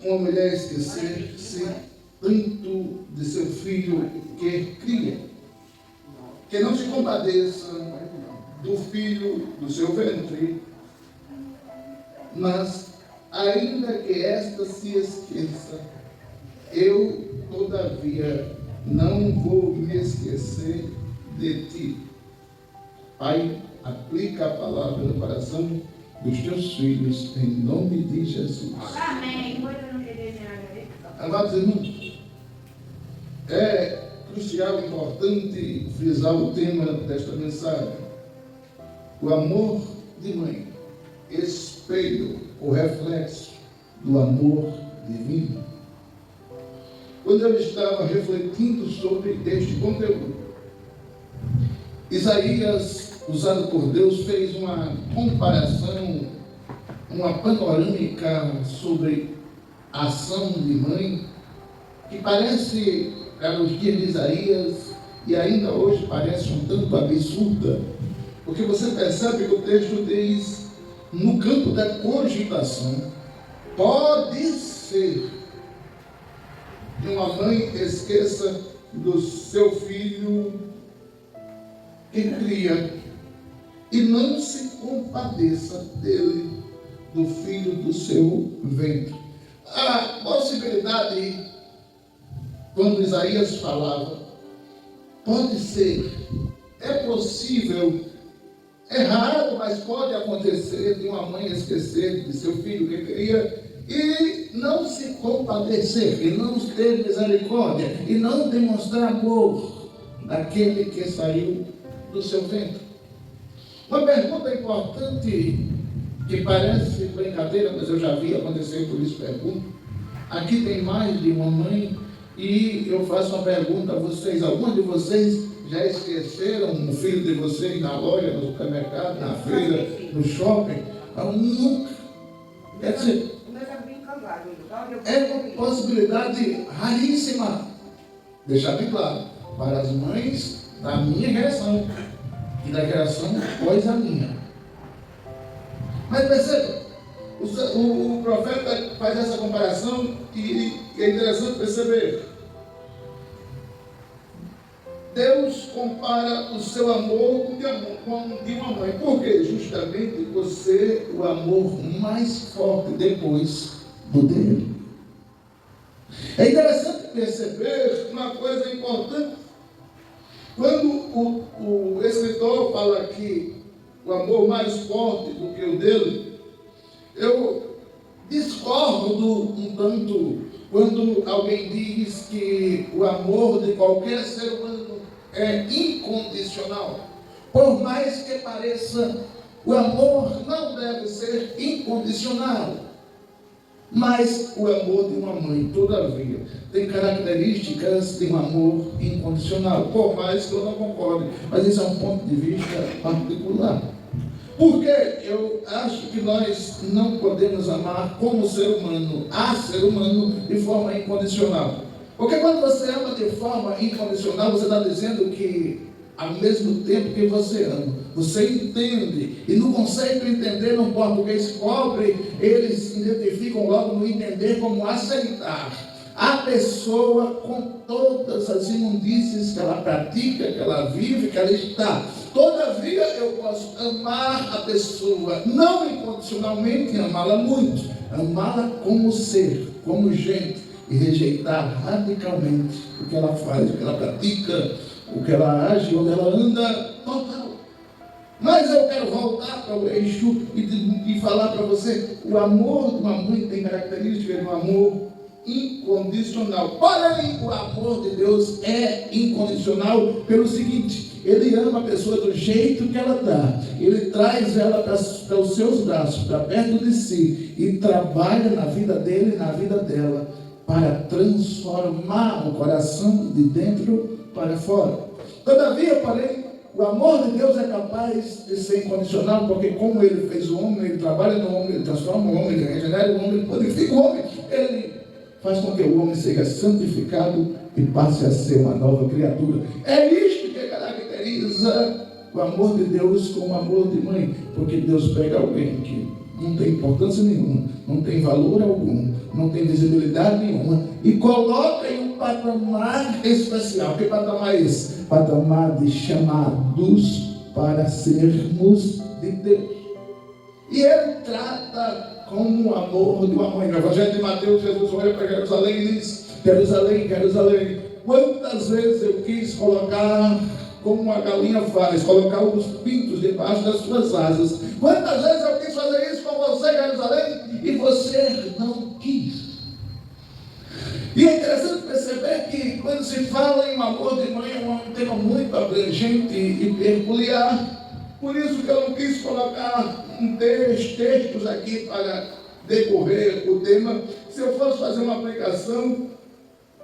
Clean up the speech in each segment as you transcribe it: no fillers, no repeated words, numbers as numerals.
uma mulher esquecer-se tanto de seu filho que cria, que não se compadeça do filho do seu ventre, mas ainda que esta se esqueça, eu todavia não vou me esquecer de ti. Pai, aplica a palavra no coração dos teus filhos, em nome de Jesus. Amém. Amados irmãos, é crucial, importante frisar o tema desta mensagem. O amor de mãe, espelho ou reflexo do amor divino. Quando eu estava refletindo sobre este conteúdo, Isaías, usado por Deus, fez uma comparação, uma panorâmica sobre a ação de mãe, que parece, nos dias de Isaías, e ainda hoje parece um tanto absurda, porque você percebe que o texto diz, no campo da cogitação, pode ser que uma mãe esqueça do seu filho que cria e não se compadeça dele, do filho do seu ventre. A possibilidade, quando Isaías falava, pode ser, é possível, é raro, mas pode acontecer de uma mãe esquecer de seu filho que cria e não se compadecer, e não ter misericórdia, e não demonstrar amor daquele que saiu do seu ventre. Uma pergunta importante, que parece brincadeira, mas eu já vi acontecer, por isso pergunto. Aqui tem mais de uma mãe, e eu faço uma pergunta a vocês. Alguns de vocês já esqueceram o filho de vocês na loja, no supermercado, na feira, no shopping? Nunca. Quer dizer, é uma possibilidade raríssima. Deixar bem claro, para as mães da minha geração e da geração após a minha. Mas perceba, o profeta faz essa comparação e é interessante perceber. Deus compara o seu amor com o de uma mãe. Por quê? Justamente por ser o amor mais forte depois do dele. É interessante perceber uma coisa importante. Quando o escritor fala aqui o amor mais forte do que o dele, eu discordo um tanto quando alguém diz que o amor de qualquer ser humano é incondicional. Por mais que pareça, o amor não deve ser incondicional. Mas o amor de uma mãe, todavia, tem características de um amor incondicional. Por mais que eu não concorde, mas esse é um ponto de vista particular. Porque eu acho que nós não podemos amar como ser humano, a ser humano, de forma incondicional. Porque quando você ama de forma incondicional, você está dizendo que, ao mesmo tempo que você ama, você entende. E no conceito de entender, no português pobre, eles identificam logo no entender como aceitar a pessoa com todas as imundícies que ela pratica, que ela vive, que ela está. Todavia, eu posso amar a pessoa, não incondicionalmente, amá-la muito, amá-la como ser, como gente, e rejeitar radicalmente o que ela faz, o que ela pratica, o que ela age, onde ela anda, total. Mas eu quero voltar para o eixo e falar para você, o amor de uma mãe tem características de um amor incondicional. Porém, o amor de Deus é incondicional pelo seguinte: Ele ama a pessoa do jeito que ela está. Ele traz ela para os seus braços, para perto de si, e trabalha na vida dele e na vida dela, para transformar o coração de dentro para fora. Todavia, porém, o amor de Deus é capaz de ser incondicional, porque como Ele fez o homem, Ele trabalha no homem, Ele transforma o homem, Ele regenera o homem, Ele purifica o homem, Ele faz com que o homem seja santificado e passe a ser uma nova criatura. É isto que caracteriza o amor de Deus com o amor de mãe, porque Deus pega alguém que não tem importância nenhuma, não tem valor algum, não tem visibilidade nenhuma, e coloca em um patamar especial. Que patamar é esse? Patamar de chamados para sermos de Deus. E ele trata como o amor de uma mãe. No Evangelho de Mateus, Jesus olha para Jerusalém e diz: Jerusalém, Jerusalém, quantas vezes eu quis colocar, como uma galinha faz, colocar os pintos debaixo das suas asas. Quantas vezes eu quis fazer isso com você, Jerusalém, e você não quis. E é interessante perceber que quando se fala em amor de mãe, é um tema muito abrangente e peculiar. Por isso que eu não quis colocar textos aqui para decorrer o tema. Se eu fosse fazer uma aplicação,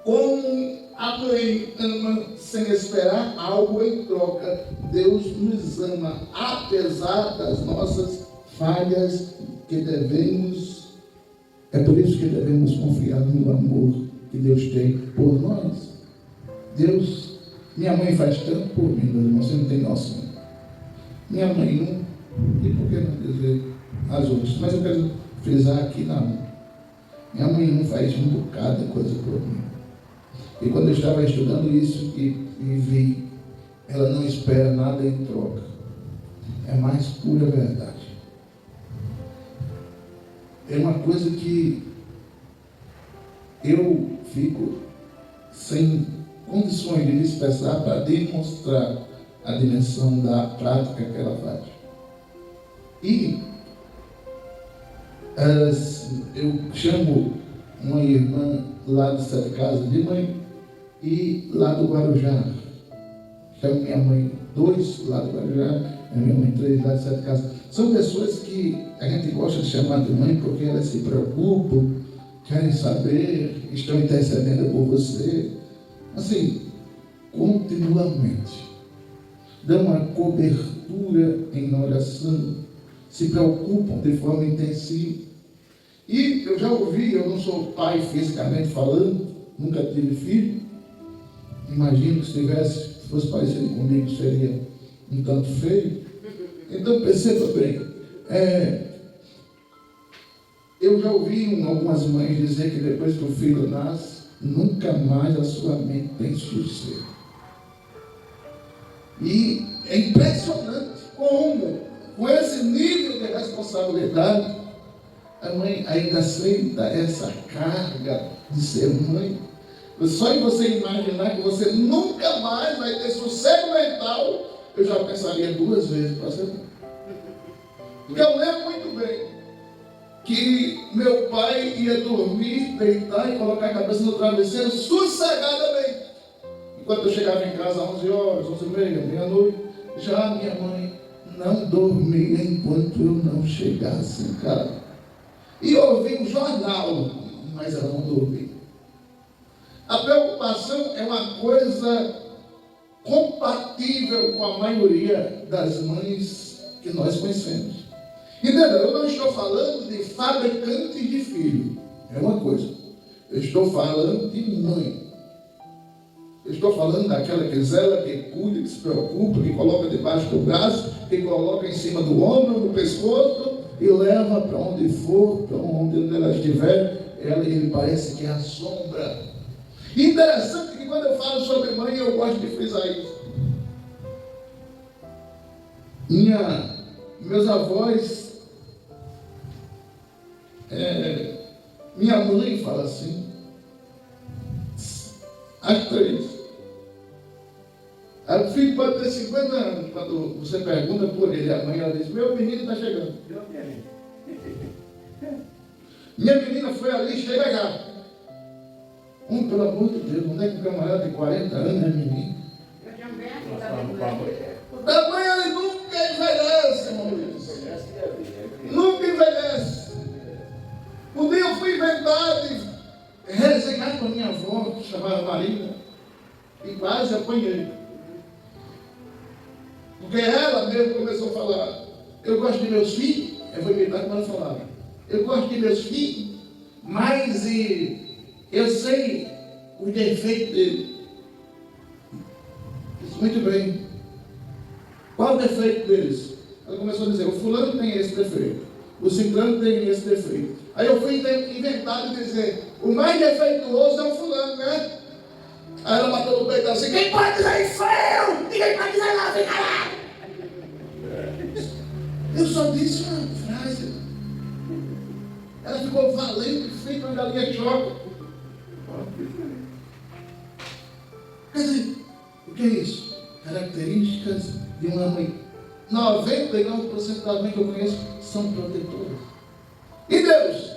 como a mãe ama sem esperar algo em troca, Deus nos ama, apesar das nossas falhas, que devemos, é por isso que devemos confiar no amor que Deus tem por nós. Deus, minha mãe faz tanto por mim, meu irmão, você não tem noção. Minha mãe não, e por que não dizer as outras? Mas eu quero frisar aqui na mão. Minha mãe não faz um bocado de coisa por mim. E quando eu estava estudando isso e vi, ela não espera nada em troca. É mais pura verdade. É uma coisa que eu fico sem condições de me expressar para demonstrar a dimensão da prática que ela faz. E eu chamo uma irmã lá de Sete Casas de mãe, e lá do Guarujá, chamo minha mãe 2 lá do Guarujá, a minha mãe 3 lá de Sete Casas. São pessoas que a gente gosta de chamar de mãe porque elas se preocupam, querem saber, estão intercedendo por você, assim, continuamente. Dão uma cobertura em oração, se preocupam de forma intensiva. E eu já ouvi, eu não sou pai fisicamente falando, nunca tive filho. Imagino que se fosse parecido comigo, seria um tanto feio. Então perceba bem, eu já ouvi algumas mães dizer que depois que o filho nasce, nunca mais a sua mente tem sossego. E é impressionante como, com esse nível de responsabilidade, a mãe ainda aceita essa carga de ser mãe. Só em você imaginar que você nunca mais vai ter sossego mental, eu já pensaria 2 vezes para ser mãe. Porque eu lembro muito bem que meu pai ia dormir, deitar e colocar a cabeça no travesseiro sossegadamente. Enquanto eu chegava em casa às 11 horas, 11h30, meia-noite, já minha mãe não dormia enquanto eu não chegasse em casa. E eu ouvi um jornal, mas ela não dormia. A preocupação é uma coisa compatível com a maioria das mães que nós conhecemos. Entendeu? Eu não estou falando de fabricantes de filho, é uma coisa. Eu estou falando de mãe. Eu estou falando daquela que zela, que cuida, que se preocupa, que coloca debaixo do braço, que coloca em cima do ombro, no pescoço e leva para onde for, para onde ela estiver. Ele parece que é a sombra. Interessante que quando eu falo sobre mãe, eu gosto de frisar isso. Meus avós, minha mãe fala assim, as 3. O filho pode ter 50 anos, quando você pergunta por ele, a mãe ela diz: meu menino está chegando. Minha menina foi ali, chega já. Pelo amor de Deus, onde é que um camarada de 40 anos é menino? O tamanho ele nunca envelhece, Maurício. Nunca envelhece. Um dia eu fui inventar de resenhar com a minha avó, que chamava Marina, e quase apanhei. Porque ela mesmo começou a falar: eu gosto de meus filhos, eu vou imitar como ela falava, eu gosto de meus filhos, mas eu sei o defeito dele. Disse: muito bem. Qual o defeito deles? Ela começou a dizer: o fulano tem esse defeito, o ciclano tem esse defeito. Aí eu fui inventar de dizer, o mais defeituoso é o fulano, né? Aí ela matou no peito assim, quem pode dizer isso sou eu! Ninguém pode dizer não, fica lá! Eu só disse uma frase. Ela ficou valente, feita uma galinha choca. Quer dizer, o que é isso? Características de uma mãe. 99% das mães que eu conheço são protetoras. E Deus?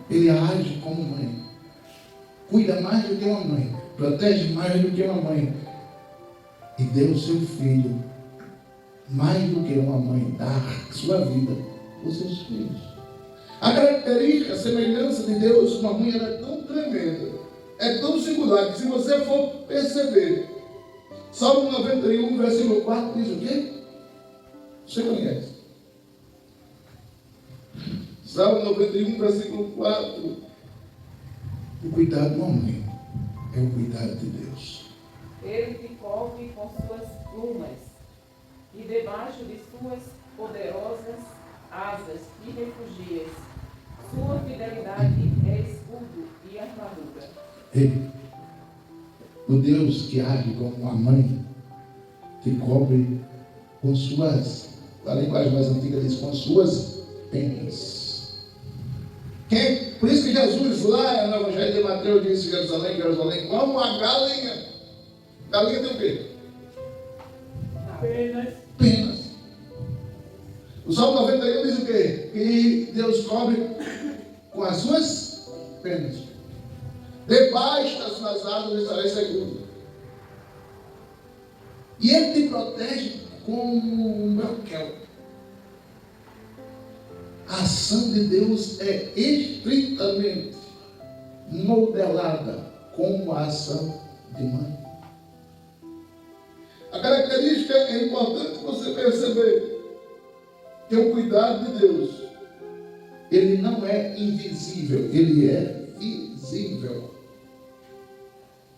Ele age como mãe. Cuida mais do que uma mãe. Protege mais do que uma mãe. E deu o seu filho mais do que uma mãe dar sua vida aos seus filhos. A característica, a semelhança de Deus com a mãe era tão tremenda, é tão singular, que se você for perceber, Salmo 91, versículo 4 diz o quê? Você conhece? Salmo 91, versículo 4. O cuidado de uma mãe é o cuidado de Deus. Ele te cobre com suas plumas, e debaixo de suas poderosas asas te refugias. Sua fidelidade é escudo e armadura. Ele, o Deus que age como uma mãe, te cobre com suas, a linguagem mais antiga diz, com suas penas. Por isso que Jesus lá no Evangelho de Mateus disse, Jerusalém, como a galinha. Galinha tem o quê? Penas. O Salmo 91 diz o quê? Que Deus cobre com as suas penas. Debaixo das suas asas estarei seguro. E Ele te protege como um broquel. A ação de Deus é estritamente modelada como a ação de mãe. A característica é importante você perceber que o cuidado de Deus, ele não é invisível, ele é visível.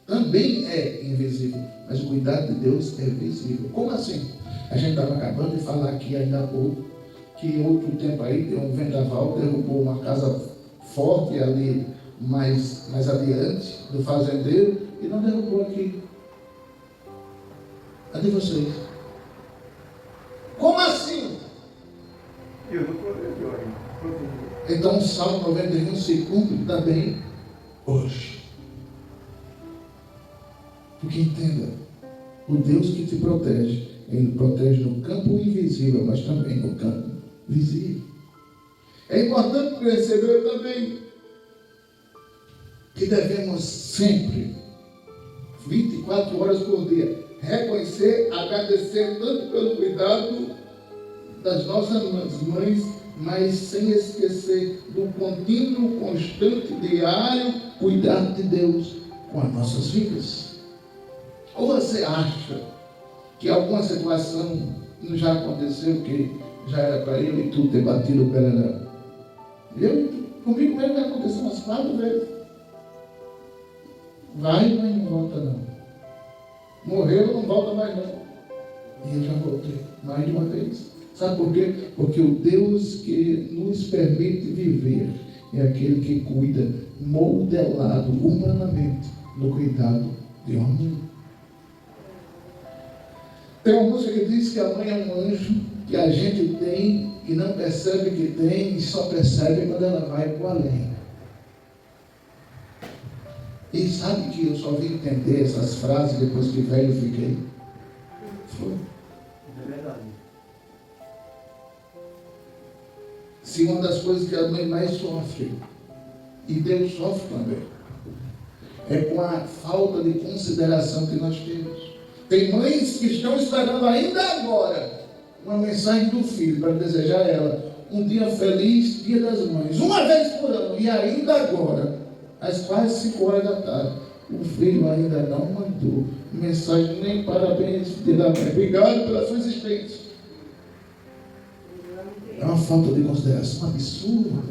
Também é invisível, mas o cuidado de Deus é visível. Como assim? A gente estava acabando de falar aqui ainda há pouco, que outro tempo aí deu um vendaval, derrubou uma casa forte ali, mais adiante, do fazendeiro, e não derrubou aqui. A de vocês. Como assim? Eu não protegeu ainda. Então o Salmo 91 se cumpre também hoje. Porque entenda, o Deus que te protege, Ele protege no campo invisível, mas também no campo visível. É importante perceber também que devemos sempre, 24 horas por dia, reconhecer, agradecer tanto pelo cuidado das nossas mães, mas sem esquecer do contínuo, constante, diário cuidado de Deus com as nossas vidas. Ou você acha que alguma situação já aconteceu, que já era para ele e tu ter batido o pé nela? Comigo mesmo já aconteceu umas 4 vezes. Vai, mas não volta não. Morreu, não volta mais não. E eu já voltei mais de uma vez. Sabe por quê? Porque o Deus que nos permite viver é aquele que cuida, modelado humanamente, no cuidado de uma mãe. Tem uma música que diz que a mãe é um anjo que a gente tem e não percebe que tem, e só percebe quando ela vai para o além. E sabe que eu só vim entender essas frases depois que velho fiquei? Foi. É verdade. Se uma das coisas que a mãe mais sofre, e Deus sofre também, é com a falta de consideração que nós temos. Tem mães que estão esperando ainda agora uma mensagem do filho para desejar a ela um dia feliz, dia das mães, uma vez por ano, e ainda agora, às quase 5 horas da tarde, o filho ainda não mandou mensagem nem parabéns da mãe. Obrigado pela sua existência. É uma falta de consideração absurda,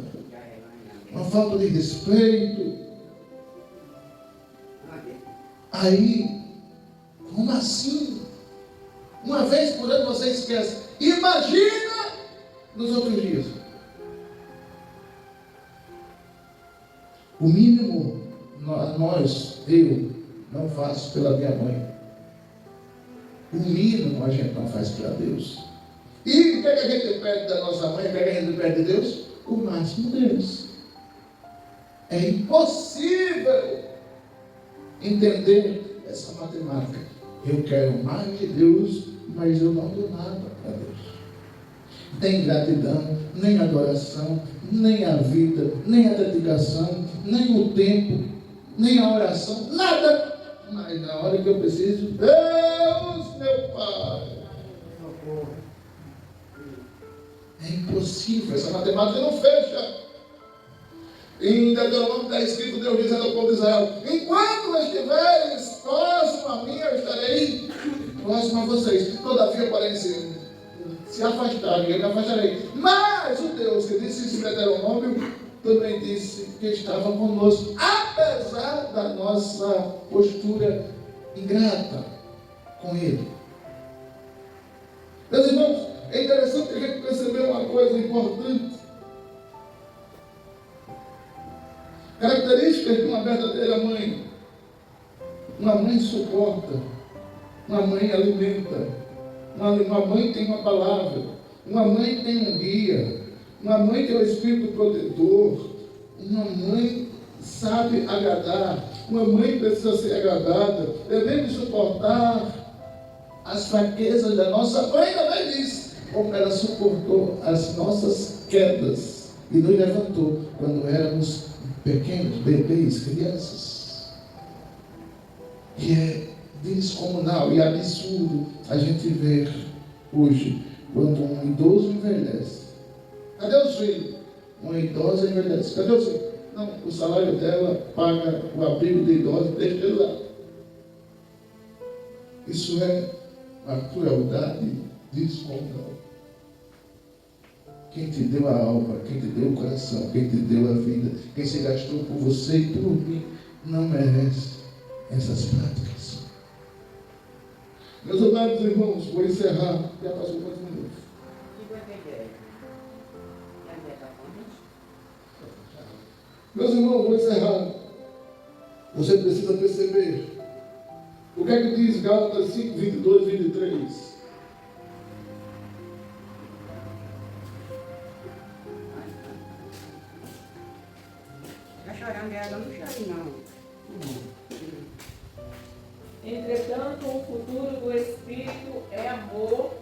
uma falta de respeito. Aí, como assim? Uma vez por ano você esquece. Imagina nos outros dias. O mínimo, eu não faço pela minha mãe. O mínimo a gente não faz para Deus. E o que é que a gente pede da nossa mãe? O que é que a gente pede de Deus? O máximo deles. É impossível entender essa matemática. Eu quero mais de Deus, mas eu não dou nada para Deus. Nem gratidão, nem adoração, nem a vida, nem a dedicação, nem o tempo, nem a oração, nada. Mas na hora que eu preciso, Deus, meu Pai. É impossível, essa matemática não fecha. Em Deuteronômio está escrito, Deus dizendo ao povo de Israel: enquanto estiveres próximo a mim, eu estarei próximo a vocês. Todavia, porém, se afastarem, eu me afastarei. Mas o Deus que disse isso em Deuteronômio também disse que estava conosco, apesar da nossa postura ingrata com Ele. Meus irmãos, é interessante a gente perceber uma coisa importante. Características de uma verdadeira mãe. Uma mãe suporta, uma mãe alimenta, uma mãe tem uma palavra, uma mãe tem um guia, uma mãe tem o espírito protetor, uma mãe sabe agradar, uma mãe precisa ser agradada, devemos suportar as fraquezas da nossa mãe, também diz, como ela suportou as nossas quedas e nos levantou quando éramos pequenos, bebês, crianças. E é descomunal e absurdo a gente ver hoje, quando um idoso envelhece. Cadê os filhos? Uma idosa envelhece. Cadê os filhos? Não, o salário dela paga o abrigo de idosa e deixa ele lá. Isso é uma crueldade descomunal. Quem te deu a alma, quem te deu o coração, quem te deu a vida, quem se gastou por você e por mim, não merece essas práticas. Meus amados irmãos, vou encerrar. Já passou quantos minutos? 53. Meus irmãos, vou encerrar. Você precisa perceber. O que é que diz Gálatas 5, 22 e 23? Está chorando, ela não chora, não. Entretanto, o futuro do Espírito é amor.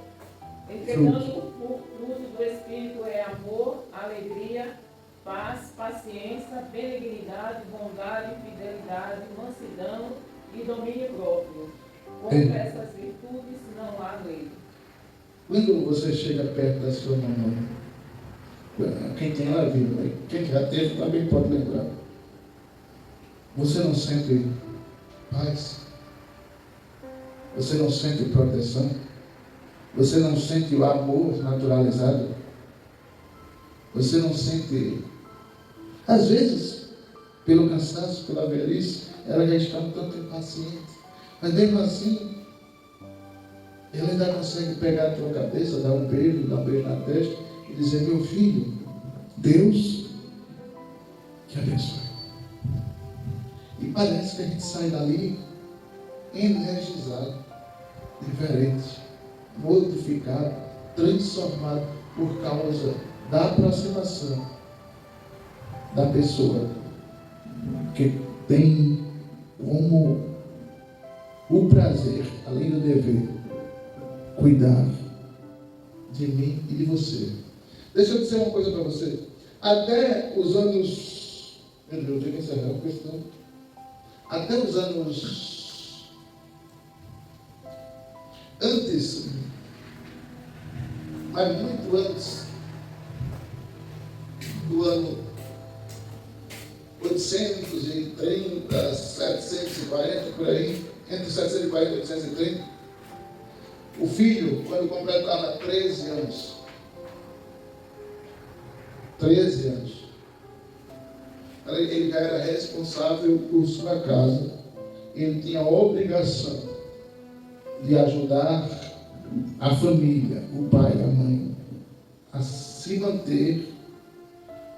Entretanto, o fruto do Espírito é amor, alegria, paz, paciência, benignidade, bondade, fidelidade, mansidão e domínio próprio. Contra essas virtudes não há lei. Quando você chega perto da sua mamãe, quem tem ela viva, quem já teve também pode lembrar. Você não sente paz? Você não sente proteção? Você não sente o amor naturalizado? Você não sente, às vezes, pelo cansaço, pela velhice, ela já está um tanto impaciente. Mas mesmo assim, ela ainda consegue pegar a tua cabeça, dar um beijo na testa e dizer: meu filho, Deus te abençoe. E parece que a gente sai dali energizado, diferente, modificado, transformado por causa da aproximação da pessoa que tem como o prazer, além do dever, cuidar de mim e de você. Deixa eu dizer uma coisa para você. Até os anos... Meu Deus, eu tenho que encerrar a questão. Até os anos... Antes, mas muito antes do ano 830, 740, por aí, entre 740 e 830, o filho, quando completava 13 anos, ele já era responsável por sua casa, ele tinha a obrigação de ajudar a família, o pai e a mãe, a se manter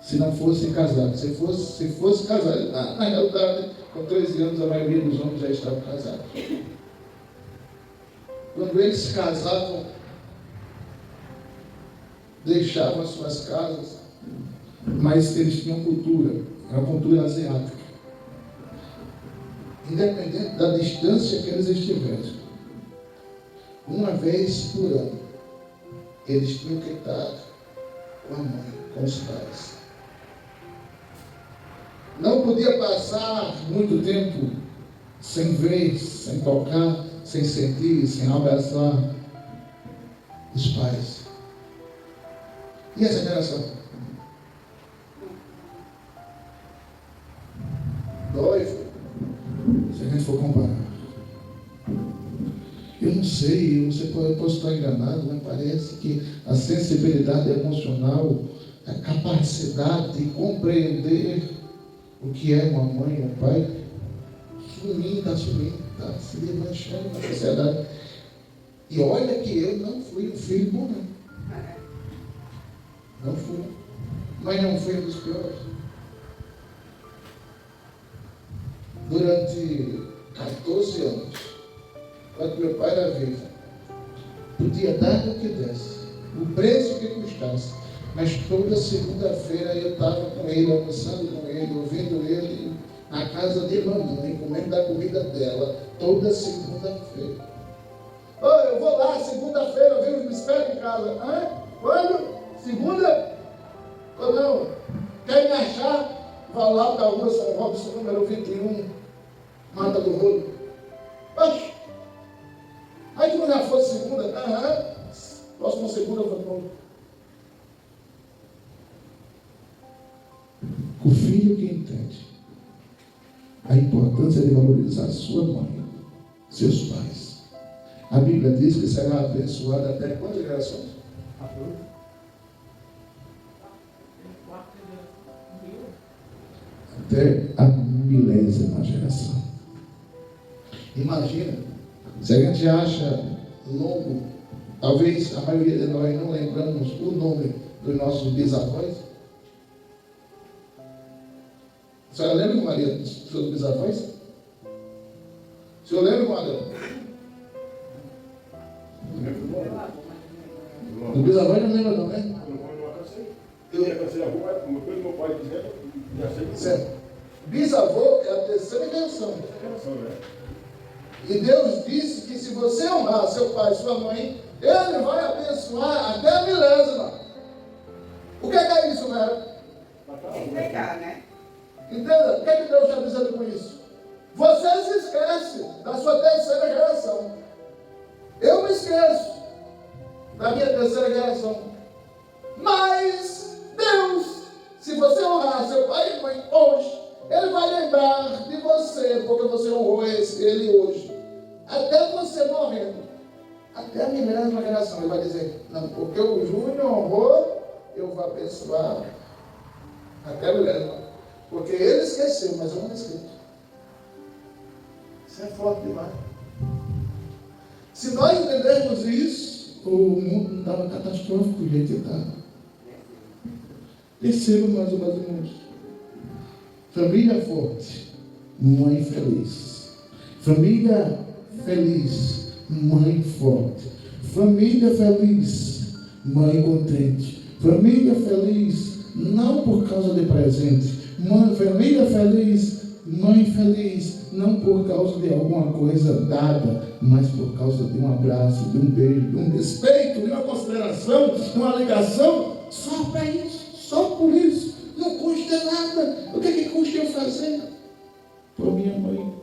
se não fossem casados. Se fosse casado, na realidade, com 13 anos a maioria dos homens já estavam casados. Quando eles se casavam, deixavam as suas casas, mas eles tinham cultura, uma cultura asiática. Independente da distância que eles estivessem, uma vez por ano, eles tinham que estar com a mãe, com os pais. Não podia passar muito tempo sem ver, sem tocar, sem sentir, sem abraçar os pais. E essa geração? Dói, se a gente for comparar. Eu não sei, eu posso estar enganado, mas parece que a sensibilidade emocional, a capacidade de compreender o que é uma mãe, um pai, está sumindo, se desmanchando na sociedade. E olha que eu não fui um filho bom, não. Não fui. Mas não fui um dos piores. Durante 14 anos, quando meu pai era vivo, podia dar o que desse, o preço que custasse, mas toda segunda-feira eu estava com ele, almoçando com ele, ouvindo ele na casa de mamãe, comendo da comida dela, toda segunda-feira. Eu vou lá, segunda-feira, eu venho me espero em casa. Quando? Segunda? Ou não? Quer me achar? Vá lá para a rua São Robson, número 21, Mata do Rolo. Oxe! Aí quando já fosse segunda, próxima segunda eu vou pronto. O filho que entende a importância de valorizar sua mãe, seus pais. A Bíblia diz que será abençoado até quantas gerações? Até a 1000ª geração. Imagina, se a gente acha longo, talvez a maioria de nós não lembramos o nome dos nossos bisavós. A senhora lembra, Maria, dos seus bisavós? O senhor lembra, Maria? Do bisavós não lembra não, né? Eu ia fazer avô, mas uma coisa meu pai dizendo, já sei que certo. Bisavô é a terceira geração. E Deus disse que se você honrar seu pai e sua mãe, Ele vai abençoar até a 1000ª. O que é isso, né? Respeitar, né? Entenda? O que é que Deus está dizendo com isso? Você se esquece da sua terceira geração. Eu me esqueço da minha terceira geração. Mas Deus, se você honrar seu pai e mãe hoje, Ele vai lembrar de você, porque você honrou Ele hoje. Até você morrendo. Até a 1000ª geração. Ele vai dizer, não, porque o Júnior honrou, eu vou abençoar até a 1000ª. Porque ele esqueceu, mas eu não esqueço. Isso é forte demais. Se nós entendermos isso, o mundo não estava catastrófico do jeito que está. Perceba mais ou menos. Família forte, mãe feliz. Família feliz, mãe forte. Família feliz, mãe contente. Família feliz, não por causa de presente. Família feliz, mãe feliz, não por causa de alguma coisa dada, mas por causa de um abraço, de um beijo, de um respeito, de uma consideração, de uma ligação, só para isso, só por isso. Não custa nada. O que é que custa eu fazer? Por minha mãe,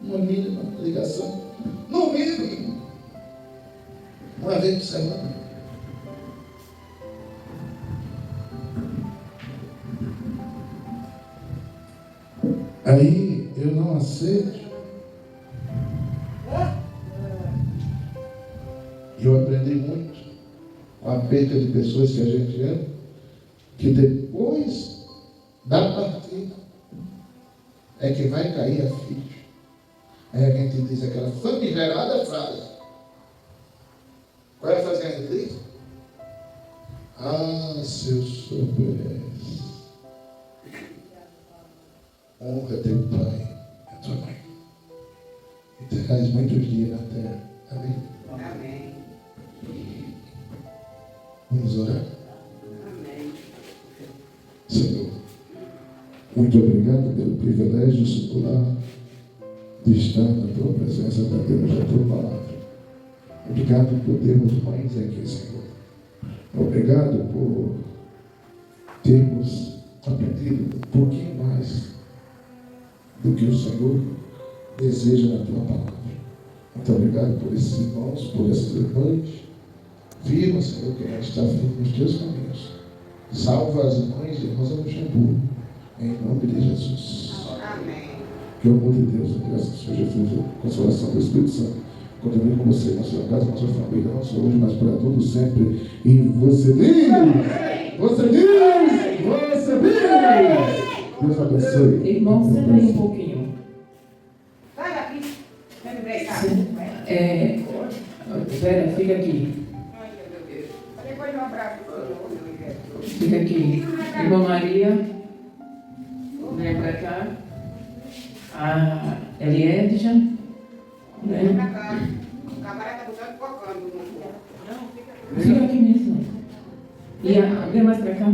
uma mínima ligação. No mínimo, uma vez por semana. Aí eu não aceito. Eu aprendi muito com a perda de pessoas que a gente ama, que depois da partida é que vai cair a ficha. Aí a gente diz aquela famigerada frase. Qual é a frase que a gente diz? Se eu soubesse. honra teu pai e tua mãe. E terás muitos dias na terra. Amém? Amém. Vamos orar. Amém. Senhor, muito obrigado pelo privilégio secular de estar na tua presença, batendo a tua palavra. Obrigado por termos mães aqui, Senhor. Obrigado por termos aprendido um pouquinho mais do que o Senhor deseja na tua palavra. Muito obrigado por esses irmãos, por essas irmãs. Viva, Senhor, quem está firme nos teus caminhos. Salva as mães de Rosa Luxemburgo, em nome de Jesus. Amém. Que o amor de Deus, a graça do Senhor Jesus, a consolação do Espírito Santo, continue com você, na sua casa, na sua família, não só hoje, mas para todo sempre. E você diz! Você diz! Você diz! Deus abençoe. Irmão, senta aí um pouquinho. Sai daqui. Vem me brincar. Vera, fica aqui. Ai, meu Deus. Depois um abraço para o Senhor, meu Jesus. Fica aqui. Irmã Maria, vem pra cá. A Eliedja, Vem né? pra cá. O camarada está botando focando no mundo. Não, fica aqui. Fica aqui mesmo. Vem mais pra cá.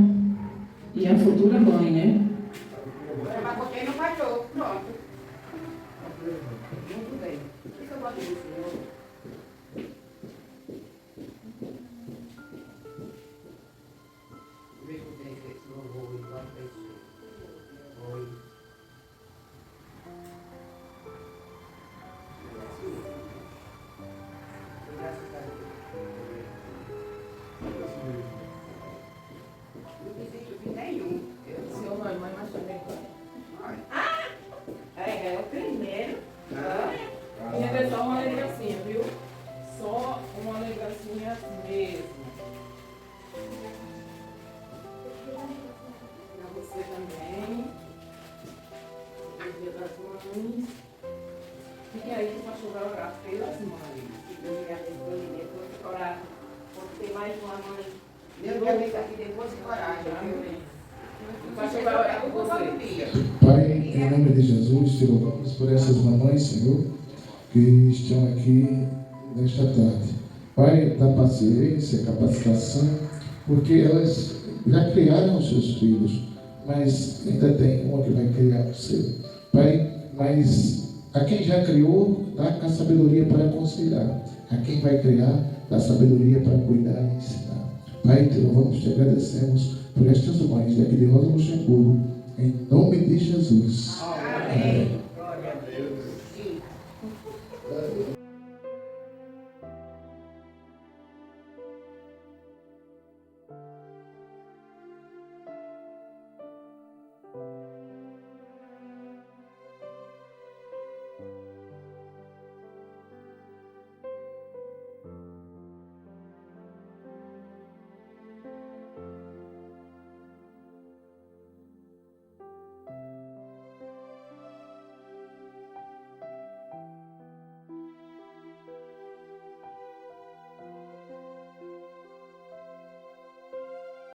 E a futura mãe, né? Eu já botei no cachorro. Pronto. Muito bem. Isso eu boto no Senhor. Vê se eu tenho esse louvor igual a pessoa. Oi. Graças a Deus. Não existe nenhum. Seu mãe, mas também. É o primeiro. Gente, é só uma lembrancinha, viu? Só uma lembrancinha mesmo. Pra você também. O dia das mães. Fique aí que o pastor vai orar pelas mães. Deus me abençoe depois de coragem. Por ter mais uma mãe. Deus Deus me abençoe depois de coragem. Amém. O pastor vai orar por você. Pai, em nome de Jesus, te louvamos por essas mamães, Senhor, que estão aqui nesta tarde. Pai, dá paciência, capacitação, porque elas já criaram os seus filhos, mas ainda tem uma que vai criar o seu. Pai, mas a quem já criou, dá a sabedoria para aconselhar. A quem vai criar, dá sabedoria para cuidar e ensinar. Pai, te louvamos, te agradecemos por estas mães daqui de Rosa Luxemburgo, em nome de Jesus. Amém.